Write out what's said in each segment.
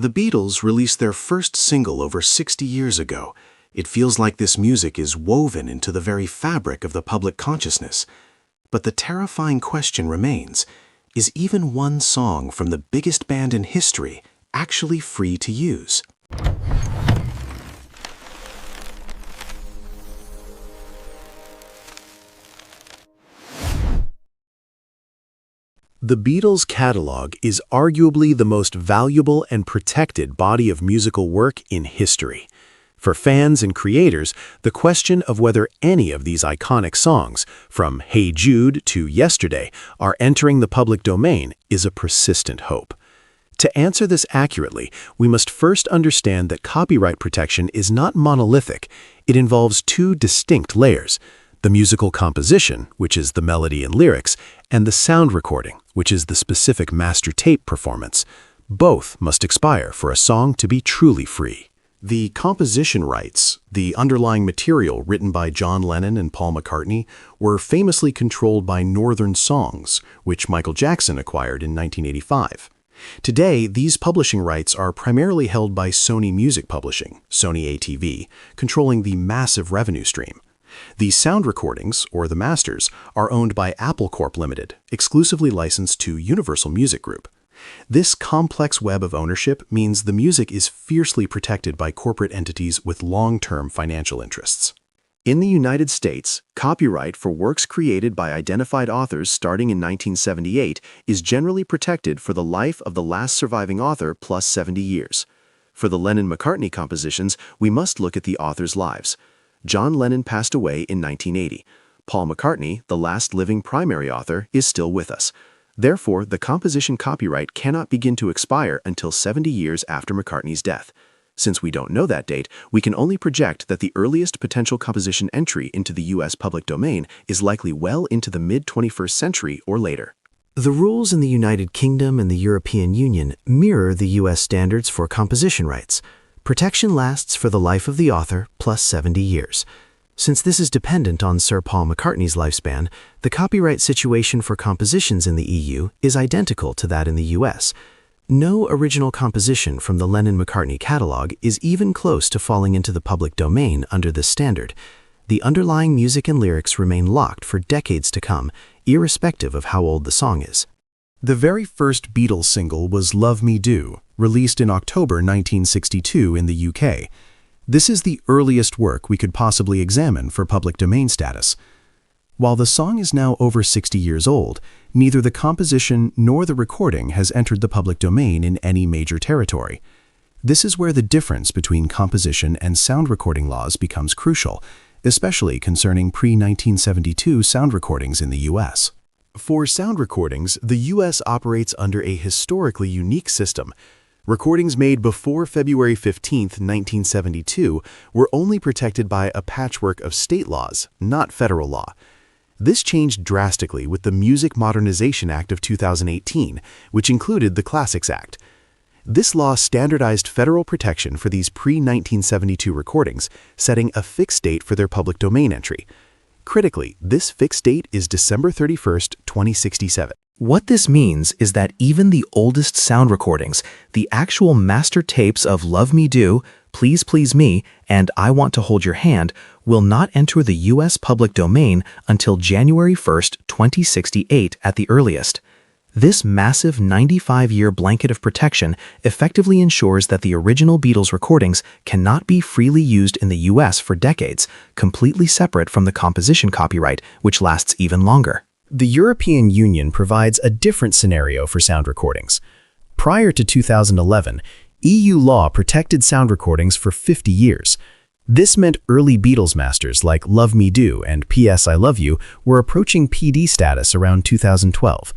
The Beatles released their first single over 60 years ago. It feels like this music is woven into the very fabric of the public consciousness. But the terrifying question remains, is even one song from the biggest band in history actually free to use? The Beatles' catalog is arguably the most valuable and protected body of musical work in history. For fans and creators, the question of whether any of these iconic songs, from Hey Jude to Yesterday, are entering the public domain is a persistent hope. To answer this accurately, we must first understand that copyright protection is not monolithic. It involves two distinct layers: the musical composition, which is the melody and lyrics, and the sound recording, which is the specific master tape performance. Both must expire for a song to be truly free. The composition rights, the underlying material written by John Lennon and Paul McCartney, were famously controlled by Northern Songs, which Michael Jackson acquired in 1985. Today, these publishing rights are primarily held by Sony Music Publishing, Sony ATV, controlling the massive revenue stream. The sound recordings, or the masters, are owned by Apple Corp Limited, exclusively licensed to Universal Music Group. This complex web of ownership means the music is fiercely protected by corporate entities with long-term financial interests. In the United States, copyright for works created by identified authors starting in 1978 is generally protected for the life of the last surviving author plus 70 years. For the Lennon-McCartney compositions, we must look at the authors' lives. John Lennon passed away in 1980. Paul McCartney, the last living primary author, is still with us. Therefore, the composition copyright cannot begin to expire until 70 years after McCartney's death. Since we don't know that date, we can only project that the earliest potential composition entry into the U.S. public domain is likely well into the mid-21st century or later. The rules in the United Kingdom and the European Union mirror the U.S. standards for composition rights. Protection lasts for the life of the author plus 70 years. Since this is dependent on Sir Paul McCartney's lifespan, the copyright situation for compositions in the EU is identical to that in the US. No original composition from the Lennon-McCartney catalog is even close to falling into the public domain under this standard. The underlying music and lyrics remain locked for decades to come, irrespective of how old the song is. The very first Beatles single was Love Me Do, released in October 1962 in the UK. This is the earliest work we could possibly examine for public domain status. While the song is now over 60 years old, neither the composition nor the recording has entered the public domain in any major territory. This is where the difference between composition and sound recording laws becomes crucial, especially concerning pre-1972 sound recordings in the US. For sound recordings, the U.S. operates under a historically unique system. Recordings made before February 15, 1972, were only protected by a patchwork of state laws, not federal law. This changed drastically with the Music Modernization Act of 2018, which included the Classics Act. This law standardized federal protection for these pre-1972 recordings, setting a fixed date for their public domain entry. Critically, this fixed date is December 31, 2067. What this means is that even the oldest sound recordings, the actual master tapes of Love Me Do, Please Please Me, and I Want to Hold Your Hand, will not enter the U.S. public domain until January 1, 2068 at the earliest. This massive 95-year blanket of protection effectively ensures that the original Beatles recordings cannot be freely used in the U.S. for decades, completely separate from the composition copyright, which lasts even longer. The European Union provides a different scenario for sound recordings. Prior to 2011, EU law protected sound recordings for 50 years. This meant early Beatles masters like Love Me Do and P.S. I Love You were approaching PD status around 2012.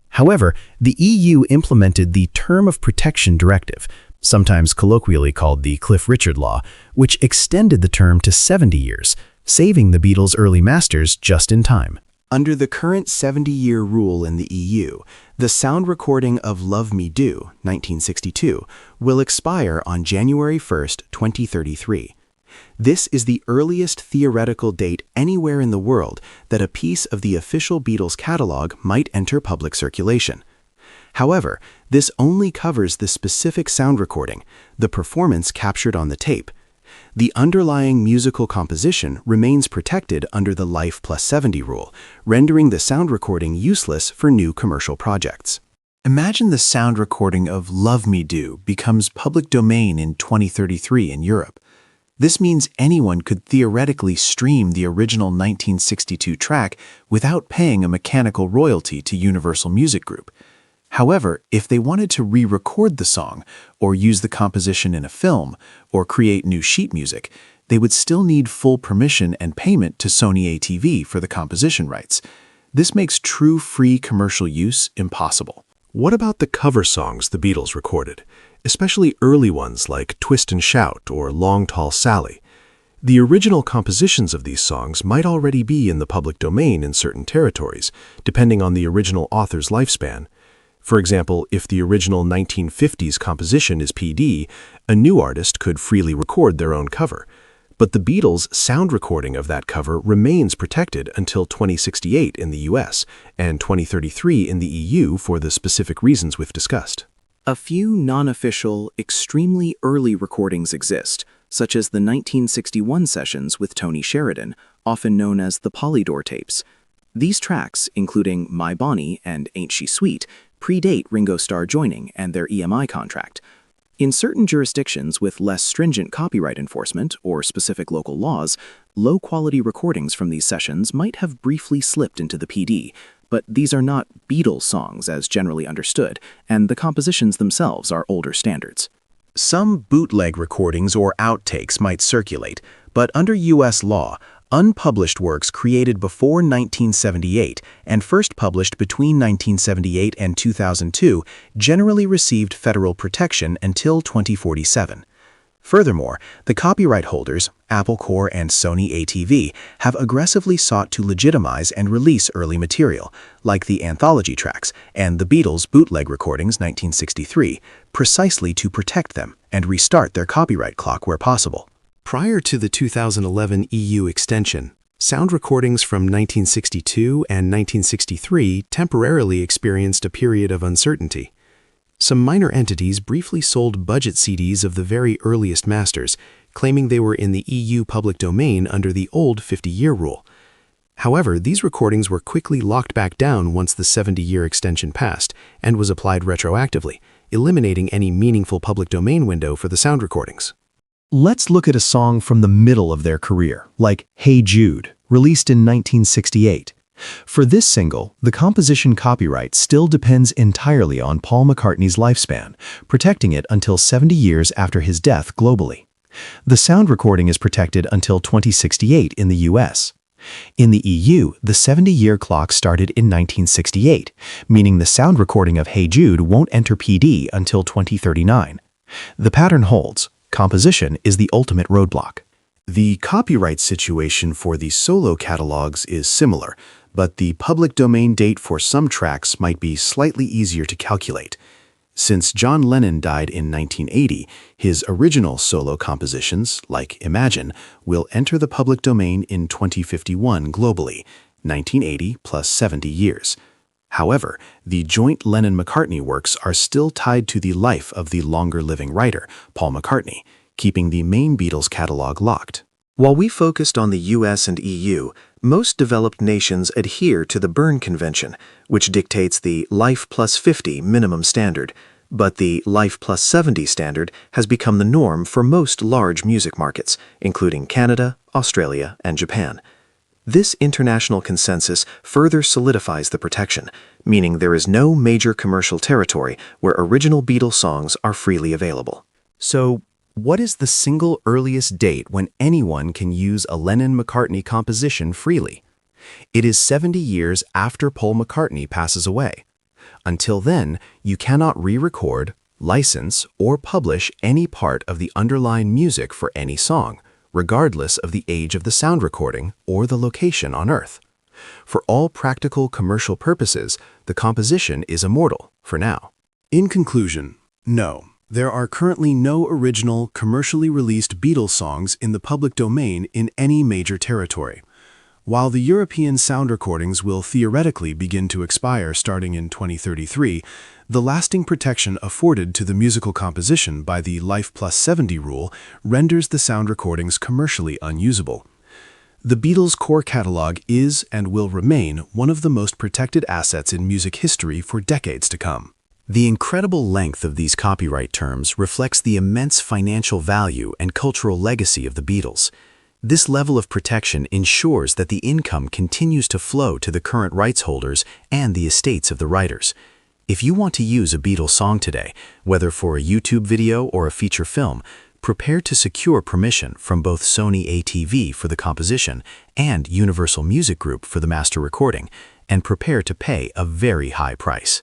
However, the EU implemented the Term of Protection Directive, sometimes colloquially called the Cliff Richard Law, which extended the term to 70 years, saving the Beatles' early masters just in time. Under the current 70-year rule in the EU, the sound recording of Love Me Do, 1962, will expire on January 1, 2033. This is the earliest theoretical date anywhere in the world that a piece of the official Beatles catalog might enter public circulation. However, this only covers the specific sound recording, the performance captured on the tape. The underlying musical composition remains protected under the Life plus 70 rule, rendering the sound recording useless for new commercial projects. Imagine the sound recording of Love Me Do becomes public domain in 2033 in Europe. This means anyone could theoretically stream the original 1962 track without paying a mechanical royalty to Universal Music Group. However, if they wanted to re-record the song, or use the composition in a film, or create new sheet music, they would still need full permission and payment to Sony ATV for the composition rights. This makes true free commercial use impossible. What about the cover songs the Beatles recorded, especially early ones like Twist and Shout or Long Tall Sally? The original compositions of these songs might already be in the public domain in certain territories, depending on the original author's lifespan. For example, if the original 1950s composition is PD, a new artist could freely record their own cover. But the Beatles' sound recording of that cover remains protected until 2068 in the US and 2033 in the EU for the specific reasons we've discussed. A few non-official, extremely early recordings exist, such as the 1961 sessions with Tony Sheridan, often known as the Polydor tapes. These tracks, including My Bonnie and Ain't She Sweet, predate Ringo Starr joining and their EMI contract. In certain jurisdictions with less stringent copyright enforcement or specific local laws, low-quality recordings from these sessions might have briefly slipped into the PD, but these are not Beatles songs as generally understood, and the compositions themselves are older standards. Some bootleg recordings or outtakes might circulate, but under U.S. law, unpublished works created before 1978 and first published between 1978 and 2002 generally received federal protection until 2047. Furthermore, the copyright holders, Apple Corps and Sony ATV, have aggressively sought to legitimize and release early material, like the anthology tracks and the Beatles' bootleg recordings 1963, precisely to protect them and restart their copyright clock where possible. Prior to the 2011 EU extension, sound recordings from 1962 and 1963 temporarily experienced a period of uncertainty. Some minor entities briefly sold budget CDs of the very earliest masters, claiming they were in the EU public domain under the old 50-year rule. However, these recordings were quickly locked back down once the 70-year extension passed and was applied retroactively, eliminating any meaningful public domain window for the sound recordings. Let's look at a song from the middle of their career, like Hey Jude, released in 1968. For this single, the composition copyright still depends entirely on Paul McCartney's lifespan, protecting it until 70 years after his death globally. The sound recording is protected until 2068 in the US. In the EU, the 70-year clock started in 1968, meaning the sound recording of Hey Jude won't enter PD until 2039. The pattern holds. Composition is the ultimate roadblock. The copyright situation for the solo catalogs is similar, but the public domain date for some tracks might be slightly easier to calculate. Since John Lennon died in 1980, his original solo compositions, like Imagine, will enter the public domain in 2051 globally, 1980 plus 70 years. However, the joint Lennon-McCartney works are still tied to the life of the longer-living writer, Paul McCartney, keeping the main Beatles catalog locked. While we focused on the US and EU, most developed nations adhere to the Berne Convention, which dictates the Life plus 50 minimum standard, but the Life plus 70 standard has become the norm for most large music markets, including Canada, Australia, and Japan. This international consensus further solidifies the protection, meaning there is no major commercial territory where original Beatles songs are freely available. So, what is the single earliest date when anyone can use a Lennon-McCartney composition freely? It is 70 years after Paul McCartney passes away. Until then, you cannot re-record, license, or publish any part of the underlying music for any song, regardless of the age of the sound recording or the location on Earth. For all practical commercial purposes, the composition is immortal for now. In conclusion, no, there are currently no original, commercially released Beatles songs in the public domain in any major territory. While the European sound recordings will theoretically begin to expire starting in 2033, the lasting protection afforded to the musical composition by the Life Plus 70 rule renders the sound recordings commercially unusable. The Beatles' core catalog is and will remain one of the most protected assets in music history for decades to come. The incredible length of these copyright terms reflects the immense financial value and cultural legacy of the Beatles. This level of protection ensures that the income continues to flow to the current rights holders and the estates of the writers. If you want to use a Beatles song today, whether for a YouTube video or a feature film, prepare to secure permission from both Sony ATV for the composition and Universal Music Group for the master recording, and prepare to pay a very high price.